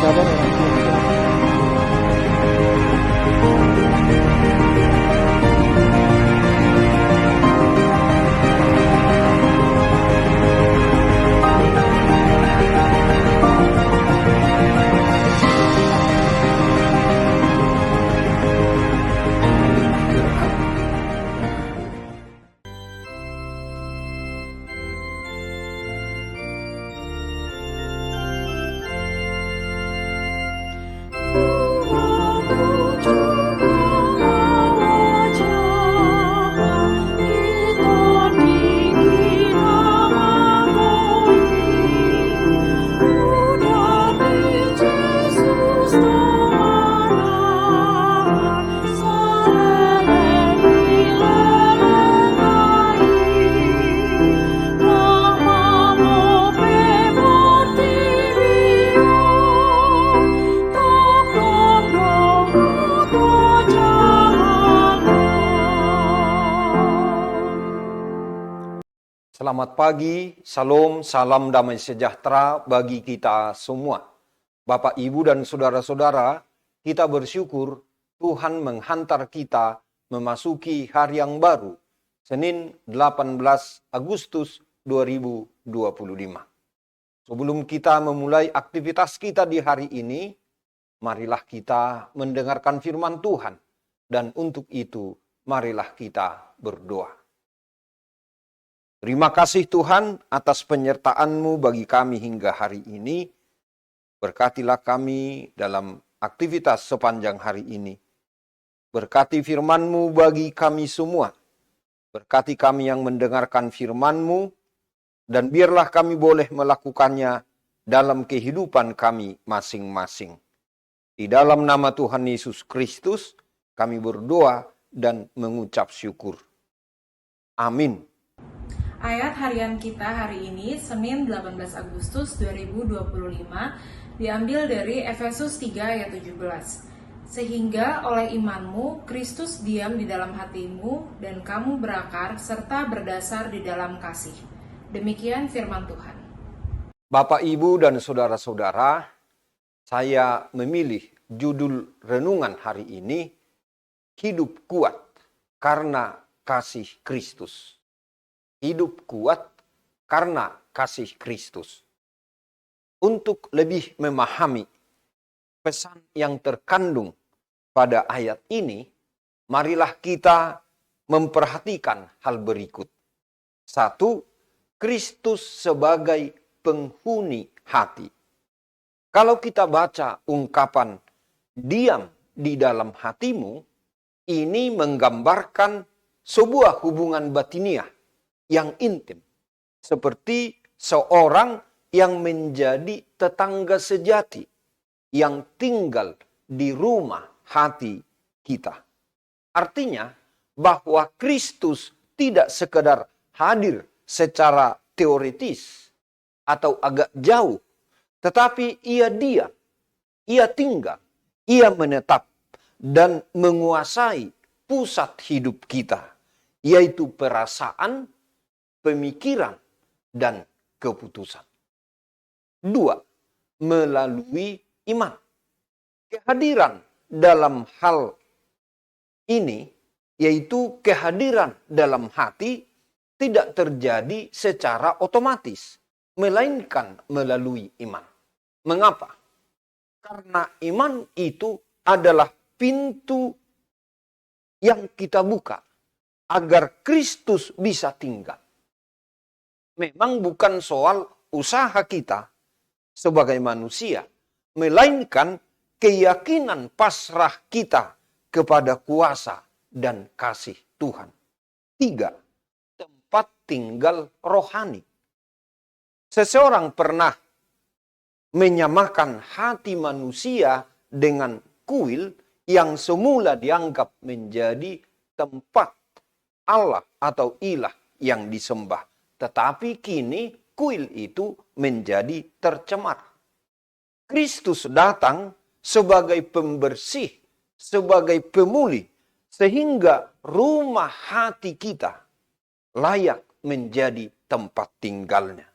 sabar orang tua. Selamat pagi, salam damai sejahtera bagi kita semua. Bapak, Ibu, dan saudara-saudara, kita bersyukur Tuhan menghantar kita memasuki hari yang baru, Senin 18 Agustus 2025. Sebelum kita memulai aktivitas kita di hari ini, marilah kita mendengarkan firman Tuhan. Dan untuk itu, marilah kita berdoa. Terima kasih Tuhan atas penyertaan-Mu bagi kami hingga hari ini. Berkatilah kami dalam aktivitas sepanjang hari ini. Berkati firman-Mu bagi kami semua. Berkati kami yang mendengarkan firman-Mu, dan biarlah kami boleh melakukannya dalam kehidupan kami masing-masing. Di dalam nama Tuhan Yesus Kristus, kami berdoa dan mengucap syukur. Amin. Ayat harian kita hari ini, Senin 18 Agustus 2025, diambil dari Efesus 3 ayat 17. Sehingga oleh imanmu, Kristus diam di dalam hatimu, dan kamu berakar serta berdasar di dalam kasih. Demikian firman Tuhan. Bapak, Ibu, dan saudara-saudara, saya memilih judul renungan hari ini, Hidup Kuat Karena Kasih Kristus. Hidup kuat karena kasih Kristus. Untuk lebih memahami pesan yang terkandung pada ayat ini, marilah kita memperhatikan hal berikut. 1. Kristus sebagai penghuni hati. Kalau kita baca ungkapan diam di dalam hatimu, ini menggambarkan sebuah hubungan batiniah yang intim, seperti seorang yang menjadi tetangga sejati yang tinggal di rumah hati kita. Artinya bahwa Kristus tidak sekedar hadir secara teoritis atau agak jauh, tetapi ia diam, ia tinggal, ia menetap dan menguasai pusat hidup kita, yaitu perasaan, pemikiran, dan keputusan. 2. Melalui iman. Kehadiran dalam hal ini, yaitu kehadiran dalam hati, tidak terjadi secara otomatis, melainkan melalui iman. Mengapa? Karena iman itu adalah pintu yang kita buka agar Kristus bisa tinggal. Memang bukan soal usaha kita sebagai manusia, melainkan keyakinan pasrah kita kepada kuasa dan kasih Tuhan. 3. Tempat tinggal rohani. Seseorang pernah menyamakan hati manusia dengan kuil yang semula dianggap menjadi tempat Allah atau ilah yang disembah. Tetapi kini kuil itu menjadi tercemar. Kristus datang sebagai pembersih, sebagai pemulih, sehingga rumah hati kita layak menjadi tempat tinggalnya.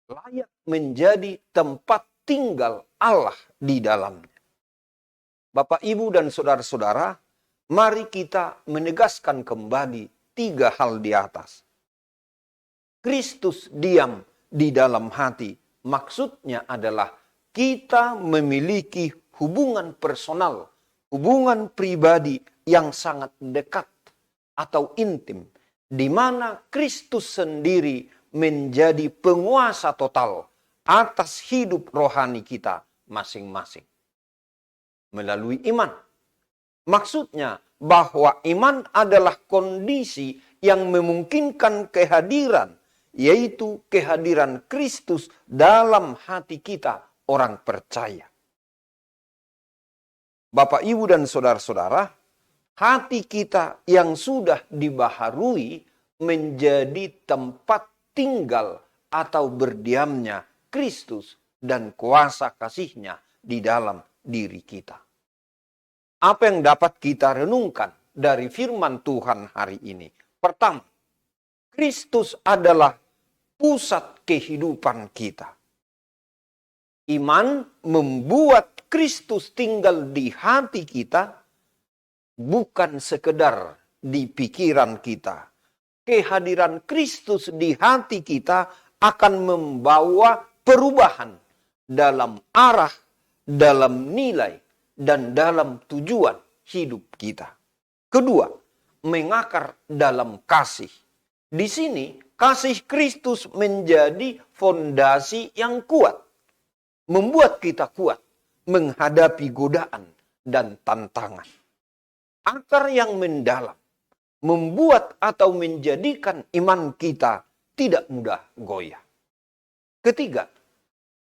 Layak menjadi tempat tinggal Allah di dalamnya. Bapak, Ibu, dan saudara-saudara, mari kita menegaskan kembali 3 hal di atas. Kristus diam di dalam hati. Maksudnya adalah kita memiliki hubungan personal, hubungan pribadi yang sangat dekat atau intim, di mana Kristus sendiri menjadi penguasa total atas hidup rohani kita masing-masing. Melalui iman. Maksudnya bahwa iman adalah kondisi yang memungkinkan kehadiran, yaitu kehadiran Kristus dalam hati kita orang percaya. Bapak, Ibu, dan saudara-saudara, hati kita yang sudah dibaharui menjadi tempat tinggal atau berdiamnya Kristus dan kuasa kasih-Nya di dalam diri kita. Apa yang dapat kita renungkan dari firman Tuhan hari ini? Pertama, Kristus adalah pusat kehidupan kita. Iman membuat Kristus tinggal di hati kita, bukan sekedar di pikiran kita. Kehadiran Kristus di hati kita akan membawa perubahan dalam arah, dalam nilai, dan dalam tujuan hidup kita. Kedua, mengakar dalam kasih. Di sini, kasih Kristus menjadi fondasi yang kuat. Membuat kita kuat menghadapi godaan dan tantangan. Akar yang mendalam membuat atau menjadikan iman kita tidak mudah goyah. Ketiga,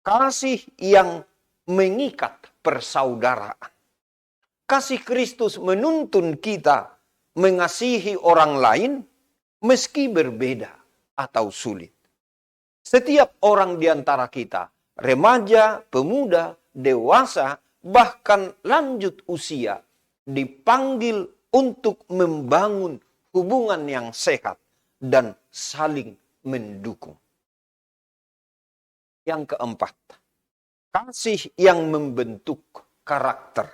kasih yang mengikat persaudaraan. Kasih Kristus menuntun kita mengasihi orang lain meski berbeda atau sulit. Setiap orang di antara kita, remaja, pemuda, dewasa, bahkan lanjut usia, dipanggil untuk membangun hubungan yang sehat dan saling mendukung. Yang keempat, kasih yang membentuk karakter.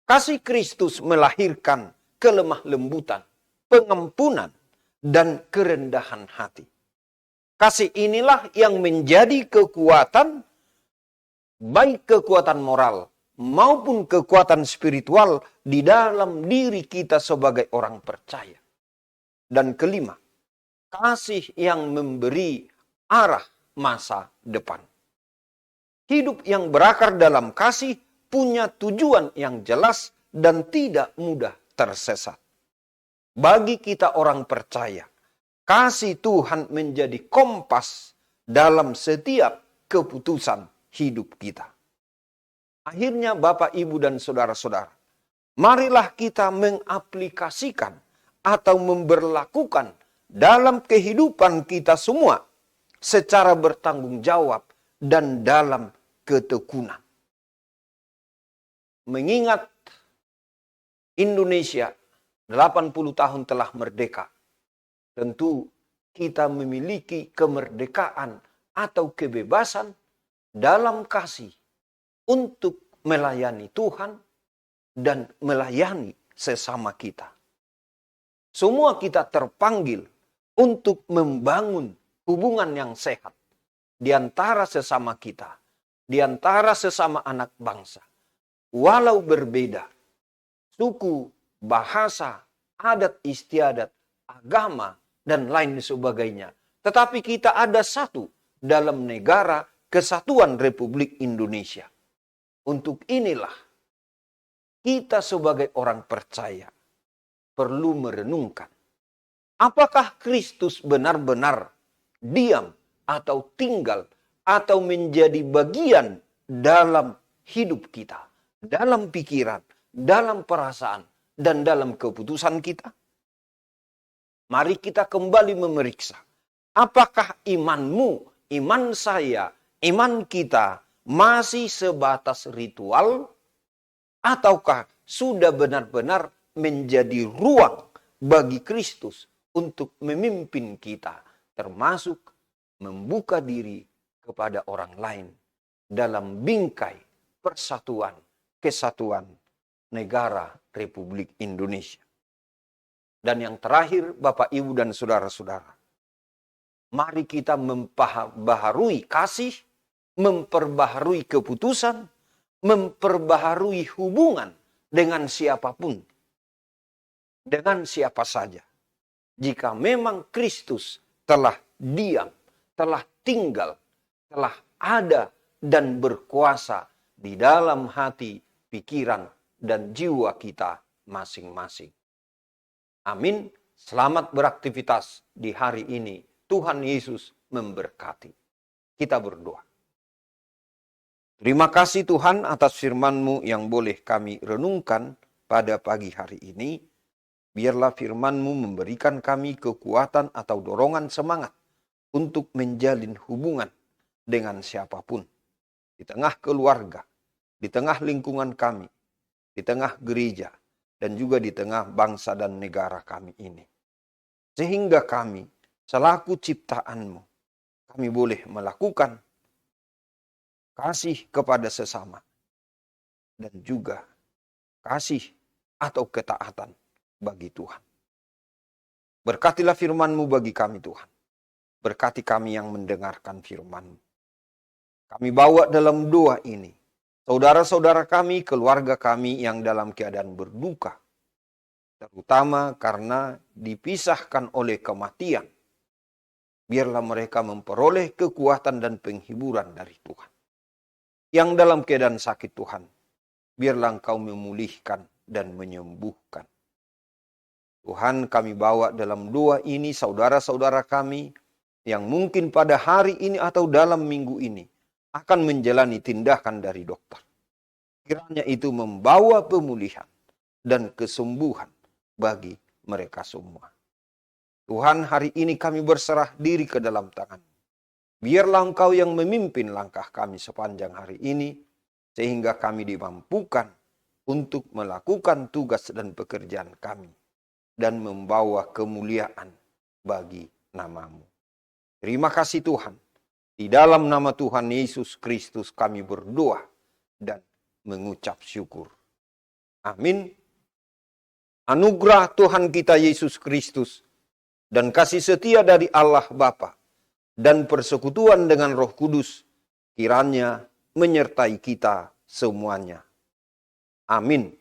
Kasih Kristus melahirkan kelemah lembutan, pengampunan, dan kerendahan hati. Kasih inilah yang menjadi kekuatan, baik kekuatan moral maupun kekuatan spiritual di dalam diri kita sebagai orang percaya. Dan kelima, kasih yang memberi arah masa depan. Hidup yang berakar dalam kasih punya tujuan yang jelas dan tidak mudah tersesat. Bagi kita orang percaya, kasih Tuhan menjadi kompas dalam setiap keputusan hidup kita. Akhirnya Bapak, Ibu, dan saudara-saudara, marilah kita mengaplikasikan atau memberlakukan dalam kehidupan kita semua secara bertanggung jawab dan dalam ketekunan. Mengingat Indonesia 80 tahun telah merdeka, tentu kita memiliki kemerdekaan atau kebebasan dalam kasih untuk melayani Tuhan dan melayani sesama kita. Semua kita terpanggil untuk membangun hubungan yang sehat di antara sesama kita, di antara sesama anak bangsa. Walau berbeda suku, bahasa, adat istiadat, agama, dan lain sebagainya. Tetapi kita ada satu dalam negara Kesatuan Republik Indonesia. Untuk inilah kita sebagai orang percaya perlu merenungkan. Apakah Kristus benar-benar diam atau tinggal atau menjadi bagian dalam hidup kita, dalam pikiran, dalam perasaan, dan dalam keputusan kita? Mari kita kembali memeriksa. Apakah imanmu, iman saya, iman kita masih sebatas ritual? Ataukah sudah benar-benar menjadi ruang bagi Kristus untuk memimpin kita, termasuk membuka diri kepada orang lain dalam bingkai persatuan kesatuan negara Republik Indonesia. Dan yang terakhir, Bapak, Ibu, dan saudara-saudara, mari kita memperbaharui kasih, memperbaharui keputusan, memperbaharui hubungan dengan siapapun, dengan siapa saja. Jika memang Kristus telah diam, telah tinggal, telah ada dan berkuasa di dalam hati, pikiran, dan jiwa kita masing-masing. Amin. Selamat beraktivitas di hari ini. Tuhan Yesus memberkati. Kita berdoa. Terima kasih Tuhan atas firman-Mu yang boleh kami renungkan pada pagi hari ini. Biarlah firman-Mu memberikan kami kekuatan atau dorongan semangat untuk menjalin hubungan dengan siapapun. Di tengah keluarga, di tengah lingkungan kami, di tengah gereja, dan juga di tengah bangsa dan negara kami ini. Sehingga kami, selaku ciptaan-Mu, kami boleh melakukan kasih kepada sesama, dan juga kasih atau ketaatan bagi Tuhan. Berkatilah firman-Mu bagi kami Tuhan. Berkati kami yang mendengarkan firman-Mu. Kami bawa dalam doa ini saudara-saudara kami, keluarga kami yang dalam keadaan berduka, terutama karena dipisahkan oleh kematian. Biarlah mereka memperoleh kekuatan dan penghiburan dari Tuhan. Yang dalam keadaan sakit Tuhan, biarlah Engkau memulihkan dan menyembuhkan. Tuhan, kami bawa dalam doa ini saudara-saudara kami yang mungkin pada hari ini atau dalam minggu ini akan menjalani tindakan dari dokter. Kiranya itu membawa pemulihan dan kesembuhan bagi mereka semua. Tuhan, hari ini kami berserah diri ke dalam tangan. Biarlah Engkau yang memimpin langkah kami sepanjang hari ini, sehingga kami dimampukan untuk melakukan tugas dan pekerjaan kami, dan membawa kemuliaan bagi nama-Mu. Terima kasih Tuhan. Di dalam nama Tuhan Yesus Kristus kami berdoa dan mengucap syukur. Amin. Anugerah Tuhan kita Yesus Kristus dan kasih setia dari Allah Bapa dan persekutuan dengan Roh Kudus kiranya menyertai kita semuanya. Amin.